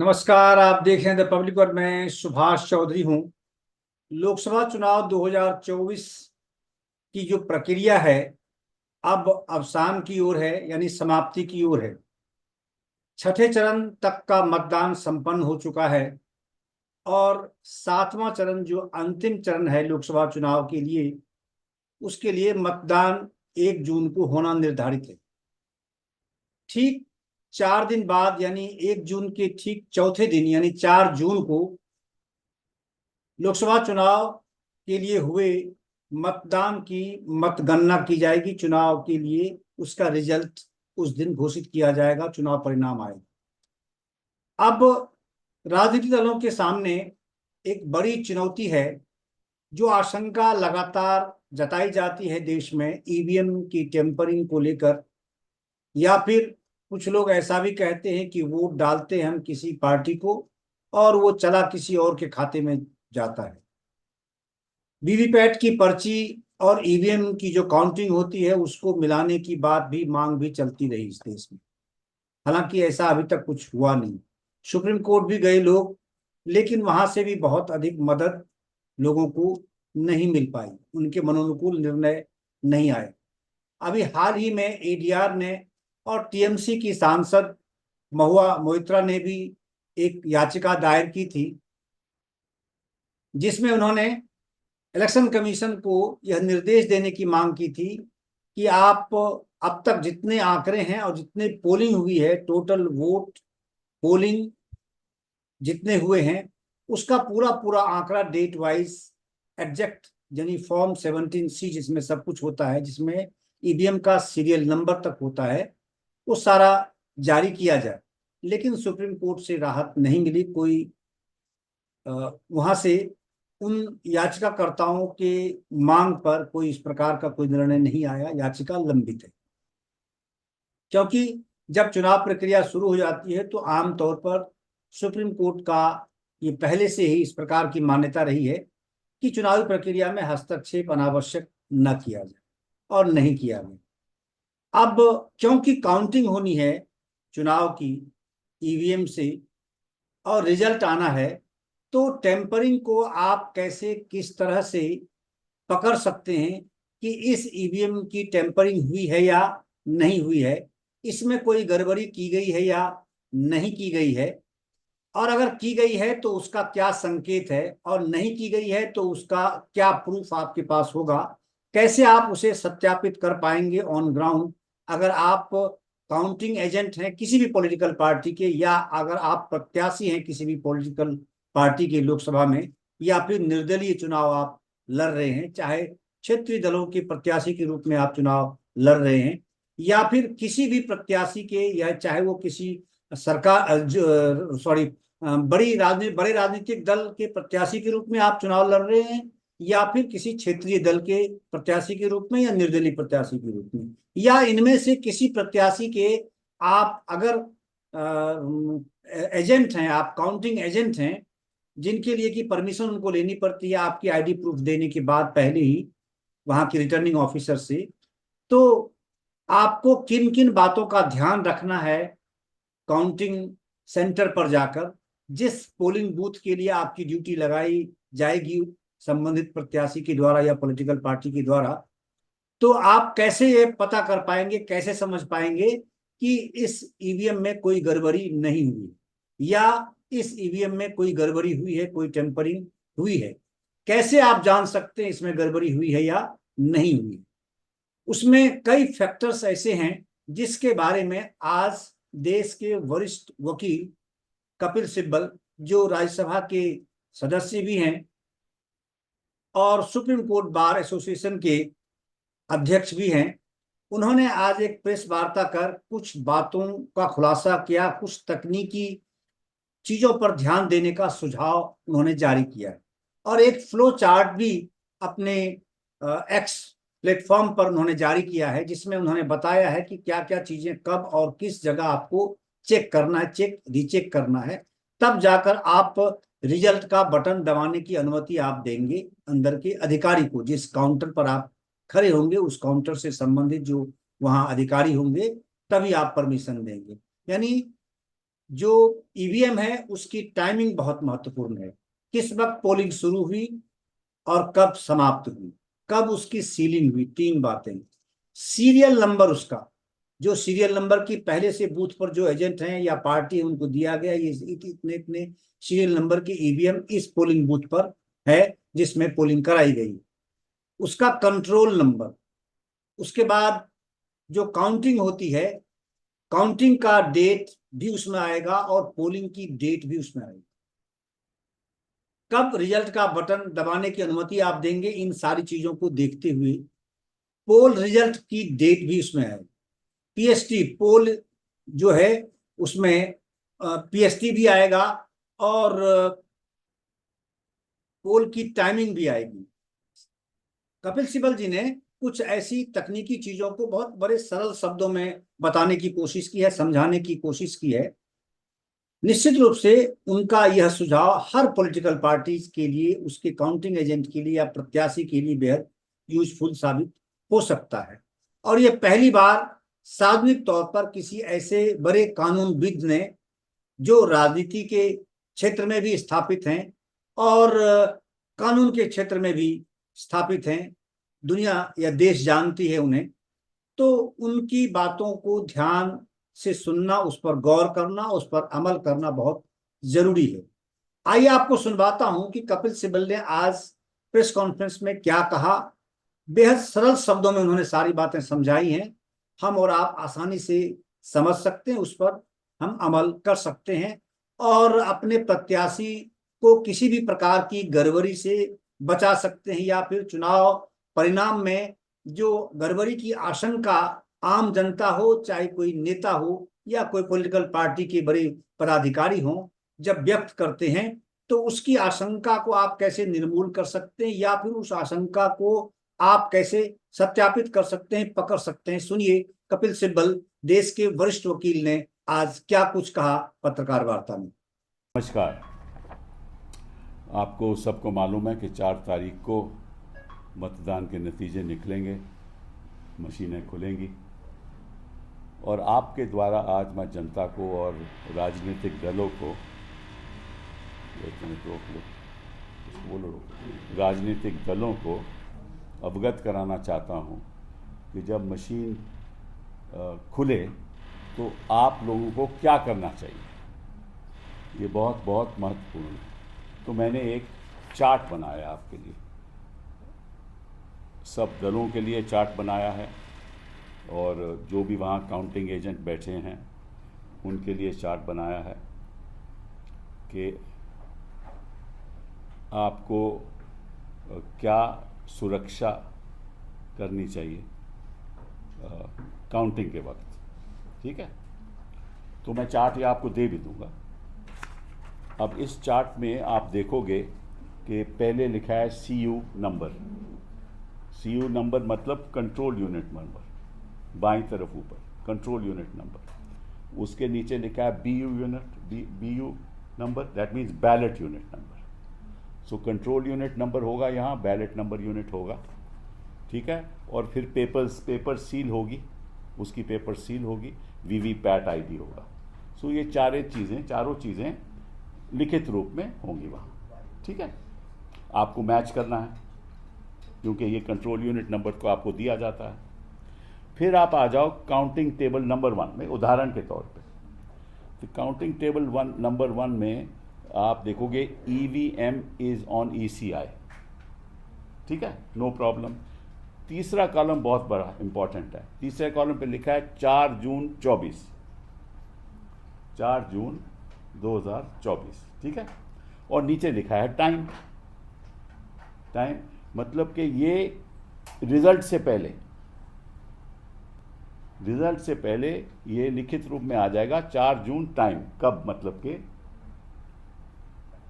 नमस्कार। आप देख रहे हैं द पब्लिक और मैं सुभाष चौधरी हूं। लोकसभा चुनाव 2024 की जो प्रक्रिया है अब अवसान की ओर है, यानी समाप्ति की ओर है। छठे चरण तक का मतदान संपन्न हो चुका है और सातवां चरण जो अंतिम चरण है लोकसभा चुनाव के लिए, उसके लिए मतदान 1 जून को होना निर्धारित है। ठीक 4 दिन बाद यानी 1 जून के ठीक चौथे दिन यानी 4 जून को लोकसभा चुनाव के लिए हुए मतदान की मतगणना की जाएगी। चुनाव के लिए उसका रिजल्ट उस दिन घोषित किया जाएगा, चुनाव परिणाम आएगा। अब राजनीतिक दलों के सामने एक बड़ी चुनौती है, जो आशंका लगातार जताई जाती है देश में ईवीएम की टेम्परिंग को लेकर, या फिर कुछ लोग ऐसा भी कहते हैं कि वोट डालते हैं हम किसी पार्टी को और वो चला किसी और के खाते में जाता है। वीवीपैट की पर्ची और ईवीएम की जो काउंटिंग होती है उसको मिलाने की बात भी, मांग भी चलती रही इस देश में। हालांकि ऐसा अभी तक कुछ हुआ नहीं। सुप्रीम कोर्ट भी गए लोग, लेकिन वहां से भी बहुत अधिक मदद लोगों को नहीं मिल पाई, उनके मनोनुकूल निर्णय नहीं आए। अभी हाल ही में एडीआर ने और टीएमसी की सांसद महुआ मोइत्रा ने भी एक याचिका दायर की थी, जिसमें उन्होंने इलेक्शन कमीशन को यह निर्देश देने की मांग की थी कि आप अब तक जितने आंकड़े हैं और जितने पोलिंग हुई है, टोटल वोट पोलिंग जितने हुए हैं, उसका पूरा पूरा आंकड़ा डेट वाइज एग्जैक्ट, यानी फॉर्म 17C जिसमें सब कुछ होता है, जिसमें ईवीएम का सीरियल नंबर तक होता है, वो सारा जारी किया जाए। लेकिन सुप्रीम कोर्ट से राहत नहीं मिली। कोई वहां से उन याचिकाकर्ताओं के मांग पर कोई इस प्रकार का कोई निर्णय नहीं आया, याचिका लंबित है। क्योंकि जब चुनाव प्रक्रिया शुरू हो जाती है तो आमतौर पर सुप्रीम कोर्ट का ये पहले से ही इस प्रकार की मान्यता रही है कि चुनावी प्रक्रिया में हस्तक्षेप अनावश्यक न किया जाए, और नहीं किया गया। अब क्योंकि काउंटिंग होनी है चुनाव की ईवीएम से और रिजल्ट आना है, तो टेम्परिंग को आप कैसे, किस तरह से पकड़ सकते हैं कि इस ईवीएम की टेम्परिंग हुई है या नहीं हुई है, इसमें कोई गड़बड़ी की गई है या नहीं की गई है, और अगर की गई है तो उसका क्या संकेत है, और नहीं की गई है तो उसका क्या प्रूफ आपके पास होगा। कैसे आप उसे सत्यापित कर पाएंगे ऑन ग्राउंड, अगर आप काउंटिंग एजेंट हैं किसी भी पॉलिटिकल पार्टी के, या अगर आप प्रत्याशी हैं किसी भी पॉलिटिकल पार्टी के लोकसभा में, या फिर निर्दलीय चुनाव आप लड़ रहे हैं, चाहे क्षेत्रीय दलों के प्रत्याशी के रूप में आप चुनाव लड़ रहे हैं, या फिर किसी भी प्रत्याशी के, या चाहे वो किसी सरकार सॉरी बड़े राजनीतिक दल के प्रत्याशी के रूप में आप चुनाव लड़ रहे हैं, या फिर किसी क्षेत्रीय दल के प्रत्याशी के रूप में, या निर्दलीय प्रत्याशी के रूप में, या इनमें से किसी प्रत्याशी के आप अगर एजेंट हैं, आप काउंटिंग एजेंट हैं, जिनके लिए कि परमिशन उनको लेनी पड़ती है आपकी आईडी प्रूफ देने के बाद पहले ही वहां की रिटर्निंग ऑफिसर से, तो आपको किन किन बातों का ध्यान रखना है काउंटिंग सेंटर पर जाकर, जिस पोलिंग बूथ के लिए आपकी ड्यूटी लगाई जाएगी संबंधित प्रत्याशी के द्वारा या पॉलिटिकल पार्टी के द्वारा, तो आप कैसे ये पता कर पाएंगे, कैसे समझ पाएंगे कि इस ईवीएम में कोई गड़बड़ी नहीं हुई, या इस ईवीएम में कोई गड़बड़ी हुई है, कोई टेम्परिंग हुई है। कैसे आप जान सकते हैं इसमें गड़बड़ी हुई है या नहीं हुई। उसमें कई फैक्टर्स ऐसे हैं जिसके बारे में आज देश के वरिष्ठ वकील कपिल सिब्बल, जो राज्यसभा के सदस्य भी हैं और सुप्रीम कोर्ट बार एसोसिएशन के अध्यक्ष भी हैं, उन्होंने आज एक प्रेस वार्ता कर कुछ बातों का खुलासा किया, कुछ तकनीकी चीजों पर ध्यान देने का सुझाव उन्होंने जारी किया, और एक फ्लो चार्ट भी अपने एक्स प्लेटफॉर्म पर उन्होंने जारी किया है, जिसमें उन्होंने बताया है कि क्या क्या चीजें कब और किस जगह आपको चेक करना है, चेक रीचेक करना है, तब जाकर आप रिजल्ट का बटन दबाने की अनुमति आप देंगे अंदर के अधिकारी को। जिस काउंटर पर आप खड़े होंगे उस काउंटर से संबंधित जो वहां अधिकारी होंगे, तभी आप परमिशन देंगे। यानी जो ईवीएम है उसकी टाइमिंग बहुत महत्वपूर्ण है। किस वक्त पोलिंग शुरू हुई और कब समाप्त हुई, कब उसकी सीलिंग हुई, 3 बातें। सीरियल नंबर उसका, जो सीरियल नंबर की पहले से बूथ पर जो एजेंट हैं या पार्टी है उनको दिया गया, ये इतने इतने सीरियल नंबर की ईवीएम इस पोलिंग बूथ पर है जिसमें पोलिंग कराई गई, उसका कंट्रोल नंबर। उसके बाद जो काउंटिंग होती है, काउंटिंग का डेट भी उसमें आएगा और पोलिंग की डेट भी उसमें आएगी। कब रिजल्ट का बटन दबाने की अनुमति आप देंगे, इन सारी चीजों को देखते हुए पोल रिजल्ट की डेट भी उसमें है। पीएसटी पोल जो है उसमें पीएसटी भी आएगा और पोल की टाइमिंग भी आएगी। कपिल सिब्बल जी ने कुछ ऐसी तकनीकी चीजों को बहुत बड़े सरल शब्दों में बताने की कोशिश की है, समझाने की कोशिश की है। निश्चित रूप से उनका यह सुझाव हर पॉलिटिकल पार्टी के लिए, उसके काउंटिंग एजेंट के लिए या प्रत्याशी के लिए बेहद यूजफुल साबित हो सकता है। और यह पहली बार सार्वजनिक तौर पर किसी ऐसे बड़े कानूनविद ने, जो राजनीति के क्षेत्र में भी स्थापित हैं और कानून के क्षेत्र में भी स्थापित हैं, दुनिया या देश जानती है उन्हें, तो उनकी बातों को ध्यान से सुनना, उस पर गौर करना, उस पर अमल करना बहुत जरूरी है। आइए आपको सुनवाता हूं कि कपिल सिब्बल ने आज प्रेस कॉन्फ्रेंस में क्या कहा। बेहद सरल शब्दों में उन्होंने सारी बातें समझाई हैं, हम और आप आसानी से समझ सकते हैं, उस पर हम अमल कर सकते हैं और अपने प्रत्याशी को किसी भी प्रकार की गड़बड़ी से बचा सकते हैं, या फिर चुनाव परिणाम में जो गड़बड़ी की आशंका आम जनता हो, चाहे कोई नेता हो या कोई पॉलिटिकल पार्टी के बड़े पदाधिकारी हो, जब व्यक्त करते हैं तो उसकी आशंका को आप कैसे निर्मूल कर सकते हैं या फिर उस आशंका को आप कैसे सत्यापित कर सकते हैं, पकड़ सकते हैं। सुनिए कपिल सिब्बल, देश के वरिष्ठ वकील ने आज क्या कुछ कहा पत्रकार वार्ता में। नमस्कार। आपको सबको मालूम है कि 4 तारीख को मतदान के नतीजे निकलेंगे, मशीनें खुलेंगी और आपके द्वारा आज मैं जनता को और राजनीतिक दलों को, राजनीतिक दलों को अवगत कराना चाहता हूं कि जब मशीन खुले तो आप लोगों को क्या करना चाहिए। ये बहुत बहुत महत्वपूर्ण है। तो मैंने एक चार्ट बनाया आपके लिए, सब दलों के लिए चार्ट बनाया है और जो भी वहाँ काउंटिंग एजेंट बैठे हैं उनके लिए चार्ट बनाया है कि आपको क्या सुरक्षा करनी चाहिए काउंटिंग के वक्त। ठीक है, तो मैं चार्ट ये आपको दे भी दूंगा। अब इस चार्ट में आप देखोगे कि पहले लिखा है CU नंबर। CU नंबर मतलब कंट्रोल यूनिट नंबर, बाईं तरफ ऊपर कंट्रोल यूनिट नंबर। उसके नीचे लिखा है BU number, that means ballot unit number. So control unit number होगा यहाँ, बैलेट नंबर यूनिट होगा। ठीक है, और फिर पेपर सील होगी, उसकी पेपर सील होगी, VVPAT ID होगा। सो ये चारों चीज़ें लिखित रूप में होंगी वहाँ। ठीक है, आपको मैच करना है क्योंकि ये कंट्रोल यूनिट नंबर को आपको दिया जाता है। फिर आप आ जाओ काउंटिंग टेबल नंबर 1 में, उदाहरण के तौर पे। तो काउंटिंग टेबल नंबर 1 में आप देखोगे EVM इज ऑन ECI। ठीक है, नो प्रॉब्लम। तीसरा कॉलम बहुत बड़ा इंपॉर्टेंट है। तीसरे कॉलम पे लिखा है 4 जून 24, 4 जून 2024। ठीक है, और नीचे लिखा है टाइम मतलब कि ये रिजल्ट से पहले ये लिखित रूप में आ जाएगा 4 जून टाइम। कब मतलब कि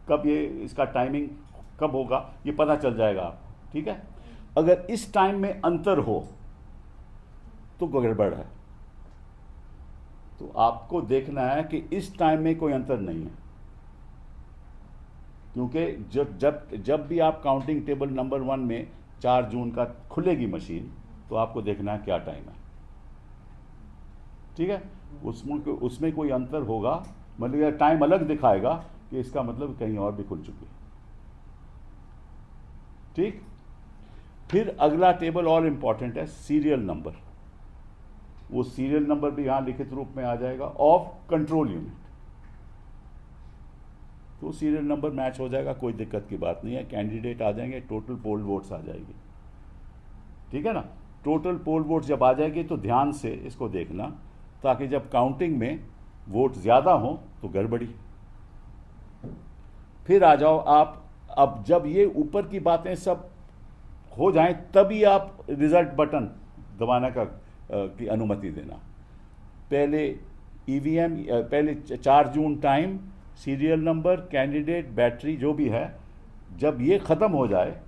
कब ये इसका टाइमिंग कब होगा ये पता चल जाएगा आपको। ठीक है, अगर इस टाइम में अंतर हो तो गड़बड़ है। तो आपको देखना है कि इस टाइम में कोई अंतर नहीं है, क्योंकि जब भी आप काउंटिंग टेबल नंबर 1 में 4 जून का खुलेगी मशीन तो आपको देखना है क्या टाइम है। ठीक है, उसमें कोई अंतर होगा मतलब यह टाइम अलग दिखाएगा कि इसका मतलब कहीं और भी खुल चुकी है। ठीक। फिर अगला टेबल और इंपॉर्टेंट है, सीरियल नंबर। वो सीरियल नंबर भी यहां लिखित रूप में आ जाएगा ऑफ कंट्रोल यूनिट। तो सीरियल नंबर मैच हो जाएगा, कोई दिक्कत की बात नहीं है। कैंडिडेट आ जाएंगे, टोटल पोल वोट्स आ जाएगी, ठीक है ना। टोटल पोल वोट्स जब आ जाएगी तो ध्यान से इसको देखना, ताकि जब काउंटिंग में वोट ज़्यादा हो तो गड़बड़ी। फिर आ जाओ आप, अब जब ये ऊपर की बातें सब हो जाएं तभी आप रिजल्ट बटन दबाने की अनुमति देना। पहले ईवीएम, पहले 4 जून time, serial number, candidate, battery जो भी है, जब ये ख़त्म हो जाए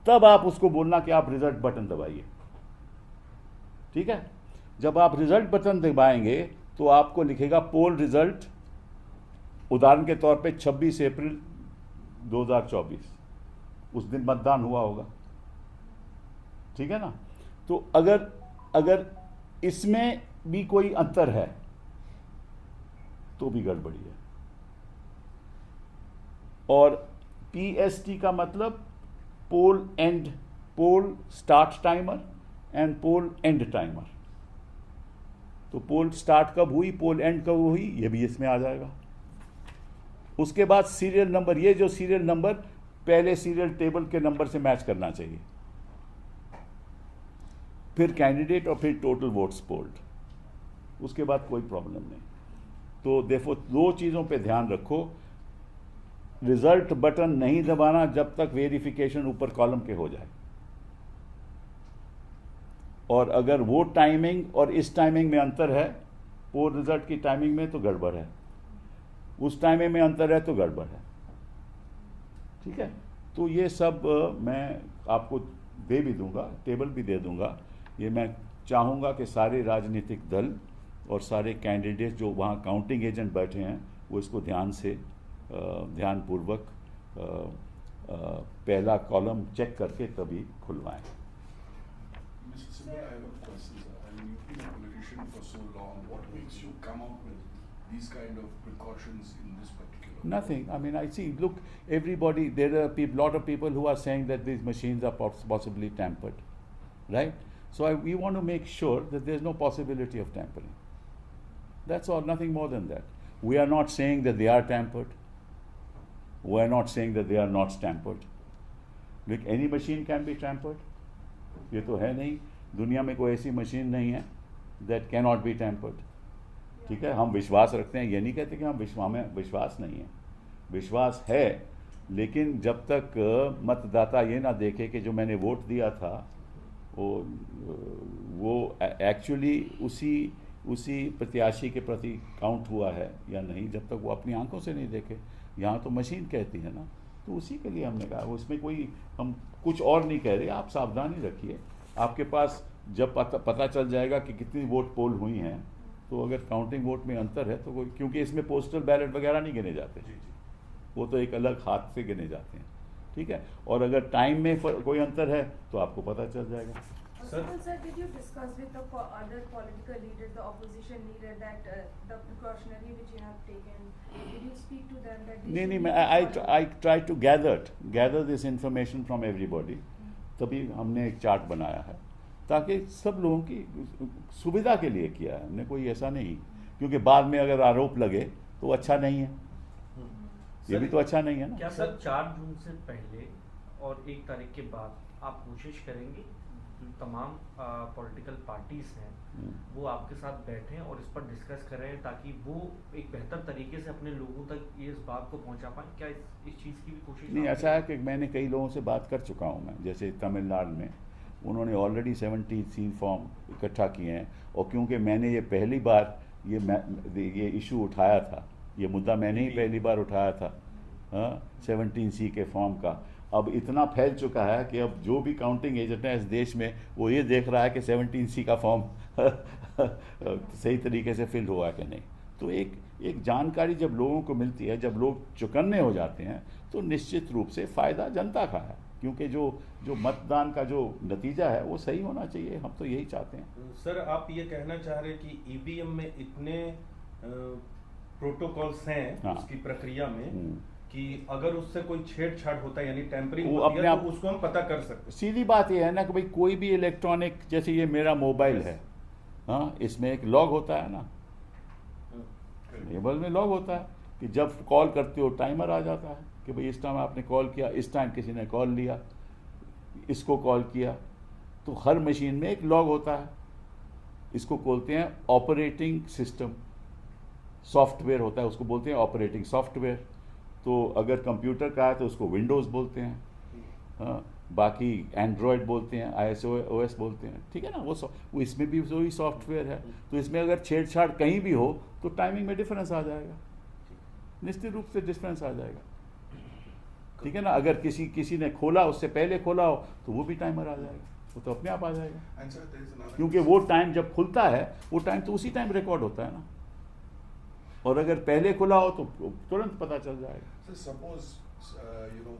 तब आप उसको बोलना कि आप रिजल्ट बटन दबाइए, ठीक है। जब आप रिजल्ट बटन दबाएंगे तो आपको लिखेगा पोल रिजल्ट, उदाहरण के तौर पे 26 अप्रैल 2024, उस दिन मतदान हुआ होगा, ठीक है ना। तो अगर इसमें भी कोई अंतर है तो भी गड़बड़ी है। और पीएसटी का मतलब poll end, poll start timer and poll end timer. तो पोल स्टार्ट कब हुई, पोल एंड कब हुई, ये भी इसमें आ जाएगा। उसके बाद सीरियल नंबर, ये जो सीरियल नंबर पहले सीरियल टेबल के नंबर से मैच करना चाहिए। फिर कैंडिडेट और फिर टोटल वोट्स पोल्ड, उसके बाद कोई प्रॉब्लम नहीं। तो देखो, 2 चीज़ों पे ध्यान रखो, रिजल्ट बटन नहीं दबाना जब तक वेरिफिकेशन ऊपर कॉलम के हो जाए। और अगर वो टाइमिंग और इस टाइमिंग में अंतर है, पोल रिजल्ट की टाइमिंग में, तो गड़बड़ है। उस टाइमिंग में अंतर है तो गड़बड़ है, ठीक है। तो ये सब मैं आपको दे भी दूंगा, टेबल भी दे दूंगा। ये मैं चाहूँगा कि सारे राजनीतिक दल और सारे कैंडिडेट जो वहाँ काउंटिंग एजेंट बैठे हैं वो इसको ध्यान से, ध्यानपूर्वक पहला कॉलम चेक करके तभी खुलवाएं। Mr. Sibal, I have a question, sir. I mean, you've been a politician for so long. What makes you come up with these kind of precautions in this particular? Nothing. I mean, I see, look, everybody, there are a lot of people who are saying that these machines are possibly tampered, right? So we want to make sure that there's no possibility of tampering. That's all, nothing more than that. We are not saying that they are tampered. We are not saying that they are not tampered. Like any machine can be tampered. ये तो है नहीं, दुनिया में कोई ऐसी machine नहीं है that cannot be tampered, ठीक है। हम विश्वास रखते हैं, ये नहीं कहते कि हम विश्वास नहीं है, विश्वास है। लेकिन जब तक मतदाता ये ना देखे कि जो मैंने वोट दिया था वो एक्चुअली उसी प्रत्याशी के प्रति काउंट हुआ है या नहीं, जब तक वो अपनी आंखों से नहीं देखे। यहाँ तो मशीन कहती है ना, तो उसी के लिए हमने कहा, उसमें कोई हम कुछ और नहीं कह रहे। आप सावधानी रखिए, आपके पास जब पता चल जाएगा कि कितनी वोट पोल हुई हैं, तो अगर काउंटिंग वोट में अंतर है तो कोई, क्योंकि इसमें पोस्टल बैलेट वगैरह नहीं गिने जाते, वो तो एक अलग हाथ से गिने जाते हैं, ठीक है। और अगर टाइम में कोई अंतर है तो आपको पता चल जाएगा। Sir, did you discuss with the other political leaders, the opposition leader, that the precautionary which you have taken? Did you speak to them that? नहीं, I try to gather this information from everybody. तभी हमने एक chart बनाया है, ताकि सब लोगों की सुविधा के लिए किया है हमने, कोई ऐसा नहीं, क्योंकि बाद में अगर आरोप लगे तो अच्छा नहीं है, ये भी तो अच्छा नहीं है ना। क्या सर 4 जून से पहले और 1 तारीख के बाद आप कोशिश करेंगे तमाम पॉलिटिकल पार्टीज हैं वो आपके साथ बैठें और इस पर डिस्कस करें, ताकि वो एक बेहतर तरीके से अपने लोगों तक ये इस बात को पहुंचा पाएं? क्या इस चीज़ की भी कोशिश? नहीं, ऐसा है कि मैंने कई लोगों से बात कर चुका हूं मैं, जैसे तमिलनाडु में उन्होंने ऑलरेडी 17 फॉर्म इकट्ठा किए हैं। और क्योंकि मैंने ये पहली बार ये इशू उठाया था, ये मुद्दा मैंने ही पहली बार उठाया था 17C के फॉर्म का, अब इतना फैल चुका है कि अब जो भी काउंटिंग एजेंट है इस देश में वो ये देख रहा है कि 17C का फॉर्म सही तरीके से फिल हुआ कि नहीं। तो एक जानकारी जब लोगों को मिलती है, जब लोग चौकन्ने हो जाते हैं, तो निश्चित रूप से फ़ायदा जनता का है, क्योंकि जो मतदान का जो नतीजा है वो सही होना चाहिए, हम तो यही चाहते हैं। सर, आप ये कहना चाह रहे हैं कि ईवीएम में इतने प्रोटोकॉल्स हैं हाँ। उसकी प्रक्रिया में कि अगर उससे कोई छेड़छाड़ होता है यानी टेम्परिंग वो होती अपने है आप- तो उसको हम पता कर सकते सीधी बात यह है ना कि भाई कोई भी इलेक्ट्रॉनिक, जैसे ये मेरा मोबाइल है, हाँ, इसमें एक लॉग होता है ना, मोबाइल में लॉग होता है कि जब कॉल करते हो टाइमर आ जाता है कि भाई इस टाइम आपने कॉल किया, इस टाइम किसी ने कॉल लिया, इसको कॉल किया। तो हर मशीन में एक लॉग होता है। इसको बोलते हैं ऑपरेटिंग सिस्टम, सॉफ्टवेयर होता है, उसको बोलते हैं ऑपरेटिंग सॉफ्टवेयर। तो अगर कंप्यूटर का है तो उसको विंडोज़ बोलते हैं, हाँ, बाकी एंड्रॉयड बोलते हैं, iOS बोलते हैं, ठीक है ना। वो इसमें भी वही सॉफ्टवेयर है। तो इसमें अगर छेड़छाड़ कहीं भी हो तो टाइमिंग में डिफरेंस आ जाएगा, निश्चित रूप से डिफरेंस आ जाएगा, ठीक है ना। अगर किसी ने खोला, उससे पहले खोला हो तो वो भी टाइमर आ जाएगा, वो तो अपने आप आ जाएगा, And sir, there is another क्योंकि वो टाइम जब खुलता है वो टाइम तो उसी टाइम रिकॉर्ड होता है ना। और अगर पहले खुला हो तो तुरंत पता चल जाएगा। So suppose,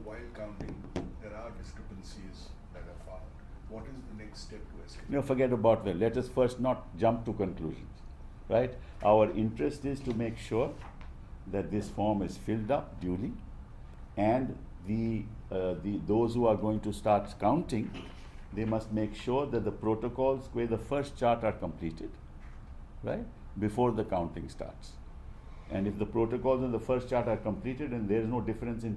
while counting, there are discrepancies that are found. What is the next step to escalate? No, forget about that. Let us first not jump to conclusions, right? Our interest is to make sure that this form is filled up duly, and those who are going to start counting, they must make sure that the protocols where the first chart are completed, right, before the counting starts. And if the protocols in the first chart are completed and there is no difference in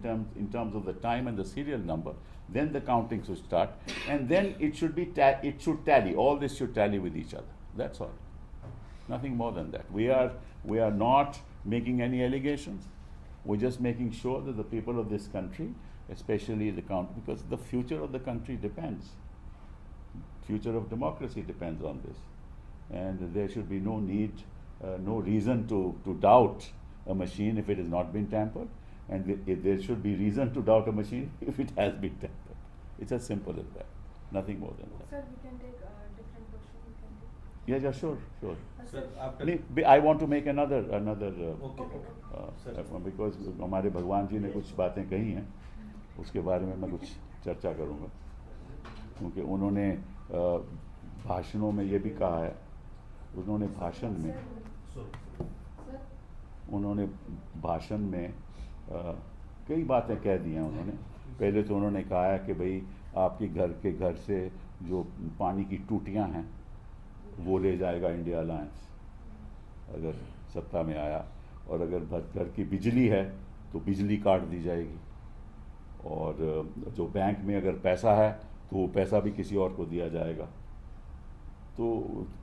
terms of the time and the serial number, then the counting should start, and then it should be it should tally. All this should tally with each other. That's all. Nothing more than that. We are not making any allegations. We're just making sure that the people of this country, especially the country, because the future of the country depends. Future of democracy depends on this, and there should be no need. No reason to doubt a machine if it has not been tampered, and there should be reason to doubt a machine if it has been tampered. It's as simple as that. Nothing more than that. Sir, we can take a different question. We can take. Yeah, sure. Sir after नहीं, I want to make another okay because हमारे भगवान जी ने कुछ बातें कही हैं, उसके बारे में मैं कुछ चर्चा करूँगा, क्योंकि उन्होंने भाषणों में ये भी कहा है। उन्होंने भाषण में कई बातें कह दी हैं उन्होंने। पहले तो उन्होंने कहा है कि भाई आपके घर से जो पानी की टूटियां हैं वो ले जाएगा इंडिया अलायंस अगर सत्ता में आया, और अगर घर की बिजली है तो बिजली काट दी जाएगी, और जो बैंक में अगर पैसा है तो वो पैसा भी किसी और को दिया जाएगा। तो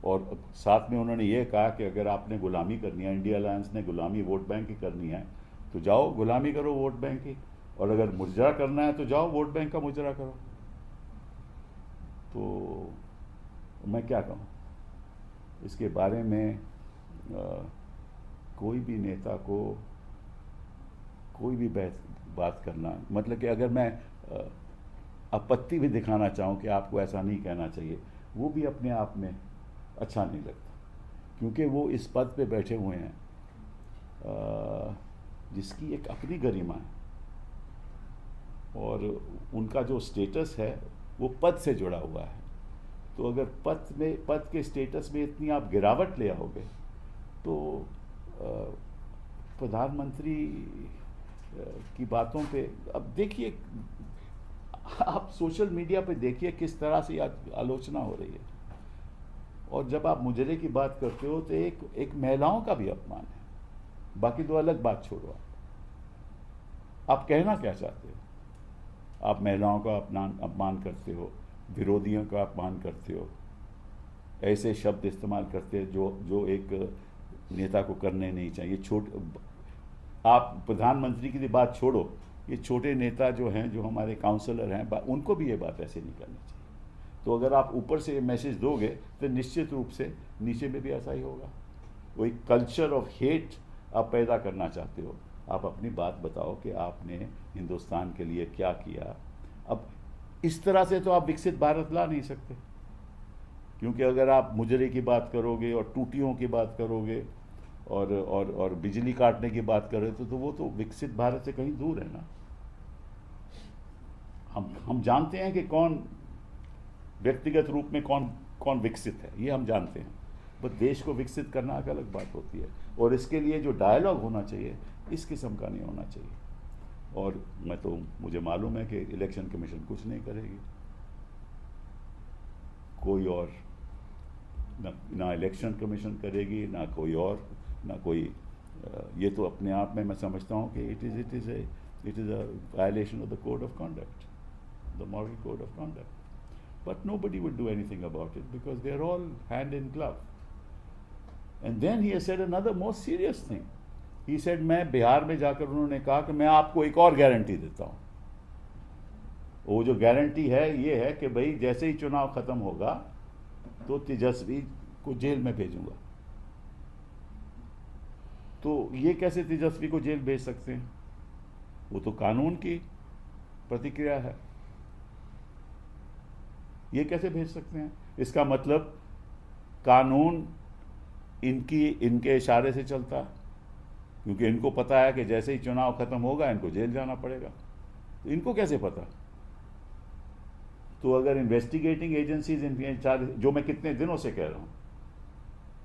और साथ में उन्होंने ये कहा कि अगर आपने गुलामी करनी है, इंडिया अलायंस ने गुलामी वोट बैंक की करनी है, तो जाओ गुलामी करो वोट बैंक की, और अगर मुजरा करना है तो जाओ वोट बैंक का मुजरा करो। तो मैं क्या कहूँ इसके बारे में। कोई भी नेता को कोई भी बात करना, मतलब कि अगर मैं आपत्ति भी दिखाना चाहूँ कि आपको ऐसा नहीं कहना चाहिए, वो भी अपने आप में अच्छा नहीं लगता, क्योंकि वो इस पद पे बैठे हुए हैं जिसकी एक अपनी गरिमा है, और उनका जो स्टेटस है वो पद से जुड़ा हुआ है। तो अगर पद के स्टेटस में इतनी आप गिरावट ले आओगे तो प्रधानमंत्री की बातों पे, अब देखिए आप सोशल मीडिया पे देखिए किस तरह से आलोचना हो रही है, और जब आप मुजरे की बात करते हो तो एक महिलाओं का भी अपमान है। बाकी तो अलग बात छोड़ो, आप कहना क्या चाहते हो? आप महिलाओं का अपमान करते हो, विरोधियों का अपमान करते हो, ऐसे शब्द इस्तेमाल करते हो जो एक नेता को करने नहीं चाहिए। आप प्रधानमंत्री की बात छोड़ो, ये छोटे नेता जो हैं, जो हमारे काउंसलर हैं, उनको भी ये बात ऐसे नहीं करनी चाहिए। तो अगर आप ऊपर से ये मैसेज दोगे तो निश्चित रूप से नीचे में भी ऐसा ही होगा। वो एक कल्चर ऑफ हेट आप पैदा करना चाहते हो। आप अपनी बात बताओ कि आपने हिंदुस्तान के लिए क्या किया। अब इस तरह से तो आप विकसित भारत ला नहीं सकते, क्योंकि अगर आप मुजरे की बात करोगे और टूटियों की बात करोगे और बिजली काटने की बात कर रहे थे, तो वो तो विकसित भारत से कहीं दूर है ना। हम जानते हैं कि कौन व्यक्तिगत रूप में कौन विकसित है, ये हम जानते हैं, बट देश को विकसित करना एक अलग बात होती है, और इसके लिए जो डायलॉग होना चाहिए इस किस्म का नहीं होना चाहिए। और मुझे मालूम है कि इलेक्शन कमीशन कुछ नहीं करेगी, कोई और ना इलेक्शन कमीशन करेगी, ना कोई और, ना कोई ये तो अपने आप में मैं समझता हूँ कि it is a violation of the code of conduct, the moral code of conduct, but nobody would do anything about it because they are all hand in glove. And then he has said another more serious thing. He said, मैं बिहार में जाकर उन्होंने कहा कि मैं आपको एक और गारंटी देता हूँ। वो जो गारंटी है ये है कि भाई जैसे ही चुनाव खत्म होगा तो तेजस्वी को जेल में भेजूंगा। तो ये कैसे तेजस्वी को जेल भेज सकते हैं? वो तो कानून की प्रतिक्रिया है, ये कैसे भेज सकते हैं? इसका मतलब कानून इनके इशारे से चलता है, क्योंकि इनको पता है कि जैसे ही चुनाव खत्म होगा इनको जेल जाना पड़ेगा। तो इनको कैसे पता? तो अगर इन्वेस्टिगेटिंग एजेंसीज इनके इशारे, जो मैं कितने दिनों से कह रहा हूं,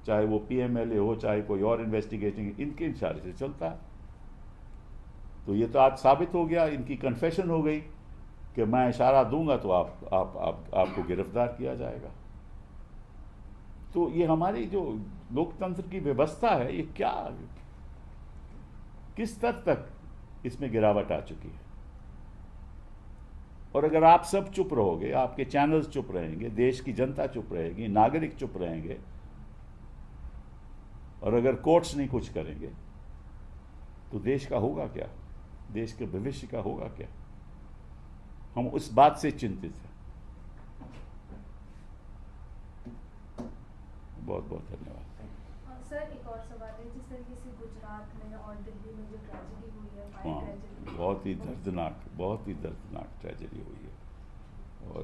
चाहे वो पीएमएलए हो चाहे कोई और इन्वेस्टिगेटिंग, इनके इशारे से चलता है। तो ये तो आज साबित हो गया, इनकी कन्फेशन हो गई कि मैं इशारा दूंगा तो आपको गिरफ्तार किया जाएगा। तो ये हमारी जो लोकतंत्र की व्यवस्था है, ये क्या, किस स्तर तक इसमें गिरावट आ चुकी है। और अगर आप सब चुप रहोगे, आपके चैनल्स चुप रहेंगे, देश की जनता चुप रहेगी, नागरिक चुप रहेंगे, और अगर कोर्ट्स नहीं कुछ करेंगे तो देश का होगा क्या? देश के भविष्य का होगा क्या? हम उस बात से चिंतित हैं। बहुत बहुत धन्यवाद। सर, एक और सवाल है, जिस तरीके से गुजरात में और दिल्ली में जो ट्रेजेडी हुई है, फायर हाँ, ट्रेजेडी, बहुत ही दर्दनाक ट्रेजेडी हुई है। और